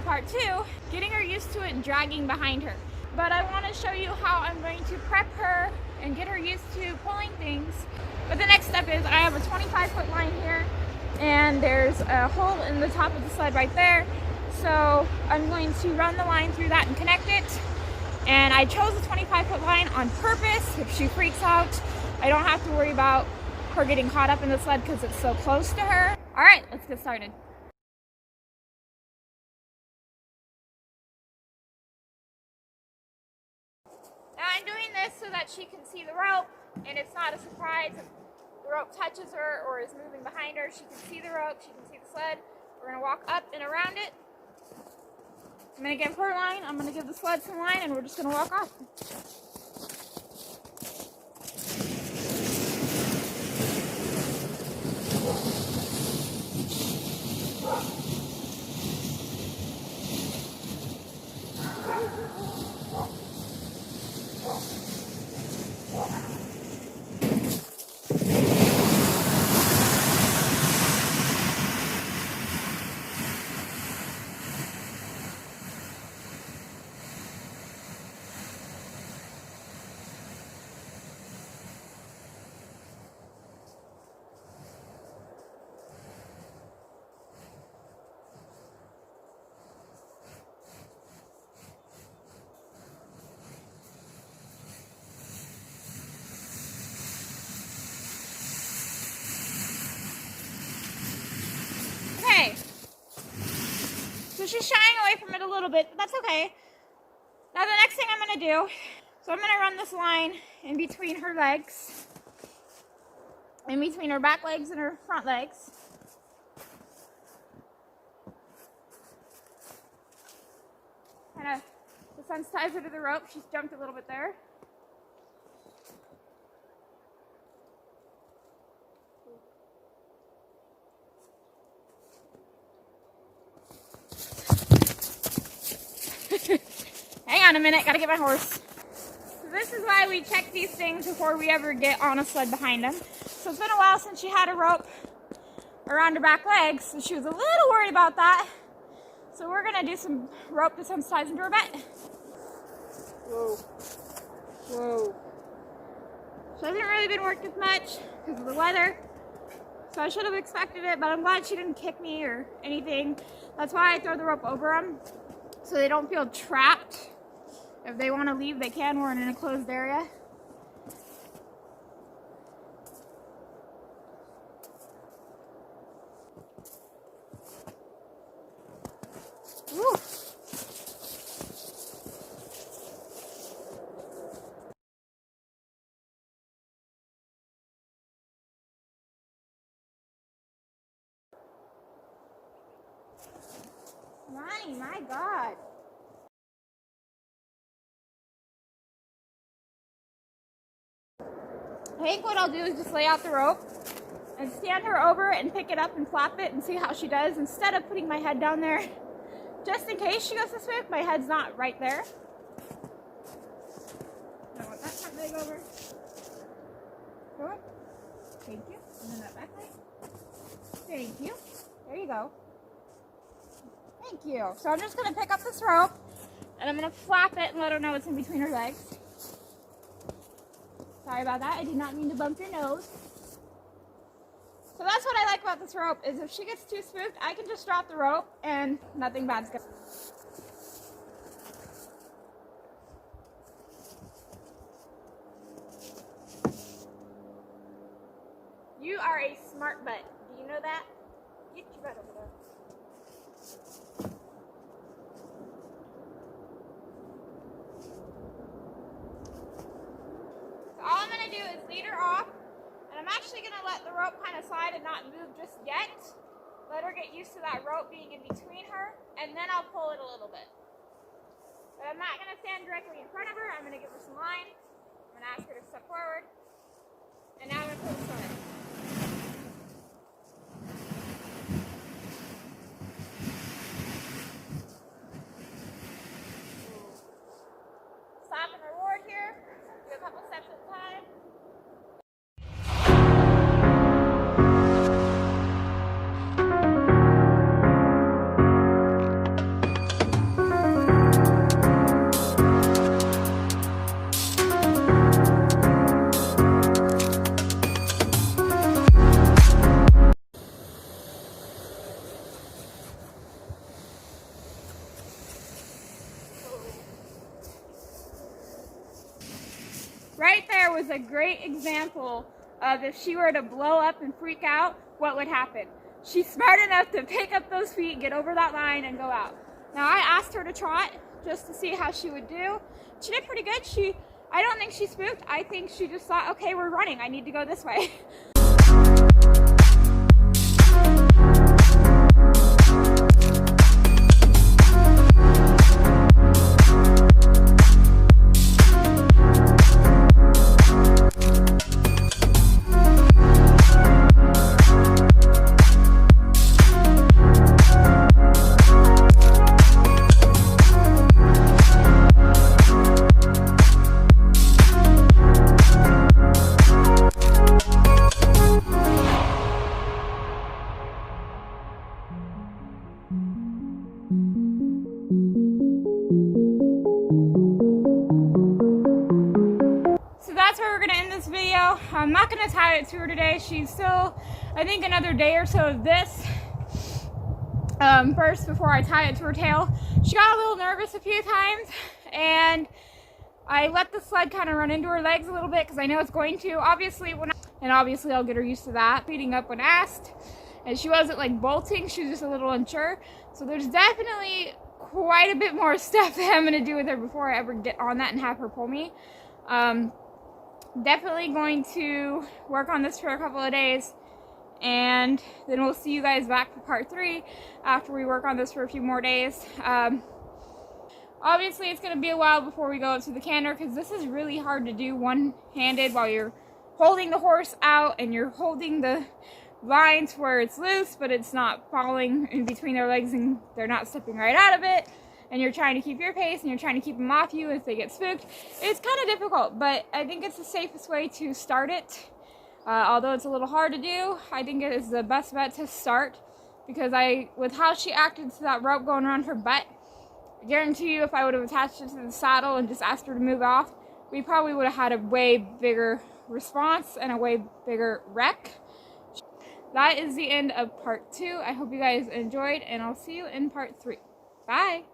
part 2, getting her used to it and dragging behind her. But I want to show you how I'm going to prep her and get her used to pulling things. But the next step is I have a 25-foot line here, and there's a hole in the top of the sled right there. So I'm going to run the line through that and connect it. And I chose a 25-foot line on purpose. If she freaks out, I don't have to worry about her getting caught up in the sled because it's so close to her. All right, let's get started. Now I'm doing this so that she can see the rope, and it's not a surprise if the rope touches her or is moving behind her. She can see the rope, she can see the sled. We're gonna walk up and around it. I'm gonna give her line, I'm gonna give the sled some line, and we're just gonna walk off. Okay, so she's shying away from it a little bit, but that's okay. Now the next thing I'm going to do, so I'm going to run this line in between her legs, in between her back legs and her front legs. Kind of desensitize her to the rope. She's jumped a little bit there. Hang on a minute, gotta get my horse. So this is why we check these things before we ever get on a sled behind them. So it's been a while since she had a rope around her back legs, so she was a little worried about that. So we're gonna do some rope desensitizing to her butt. Whoa. Whoa. She hasn't really been worked with much because of the weather. So I should have expected it, but I'm glad she didn't kick me or anything. That's why I throw the rope over them, so they don't feel trapped. If they want to leave, they can. We're in an enclosed area. Woo. Ronnie, my God. I think what I'll do is just lay out the rope and stand her over and pick it up and flap it and see how she does instead of putting my head down there. Just in case she goes to swoop, my head's not right there. I want that front leg over. Go on. Thank you. And then that back leg. Thank you. There you go. Thank you. So I'm just going to pick up this rope and I'm going to flap it and let her know it's in between her legs. Sorry about that. I did not mean to bump your nose. So that's what I like about this rope, is if she gets too spooked, I can just drop the rope and nothing bad's going to happen. You are a smart butt. Do you know that? Get your butt over there. All I'm going to do is lead her off, and I'm actually going to let the rope kind of slide and not move just yet. Let her get used to that rope being in between her, and then I'll pull it a little bit. But I'm not going to stand directly in front of her. I'm going to give her some line. I'm going to ask her to step forward, and now I'm going to pull the sled. Stop and reward here. Do a couple steps at a time. a great example of if she were to blow up and freak out, what would happen. She's smart enough to pick up those feet, get over that line, and go out. Now, I asked her to trot just to see how she would do. She did pretty good. I don't think she spooked. I think she just thought, okay, we're running. I need to go this way. That's where we're going to end this video. I'm not going to tie it to her today. She's still, I think, another day or so of this first before I tie it to her tail. She got a little nervous a few times, and I let the sled kind of run into her legs a little bit because I know it's going to. Obviously, I'll get her used to that. Speeding up when asked, and she wasn't like bolting. She was just a little unsure. So there's definitely quite a bit more stuff that I'm going to do with her before I ever get on that and have her pull me. Definitely going to work on this for a couple of days, and then we'll see you guys back for part 3 after we work on this for a few more days. Obviously, it's going to be a while before we go up to the canter because this is really hard to do one-handed while you're holding the horse out and you're holding the lines where it's loose, but it's not falling in between their legs and they're not stepping right out of it. And you're trying to keep your pace and you're trying to keep them off you if they get spooked. It's kind of difficult, but I think it's the safest way to start it. Although it's a little hard to do, I think it is the best bet to start because with how she acted to that rope going around her butt, I guarantee you if I would have attached it to the saddle and just asked her to move off, we probably would have had a way bigger response and a way bigger wreck. That is the end of part 2. I hope you guys enjoyed, and I'll see you in part 3. Bye!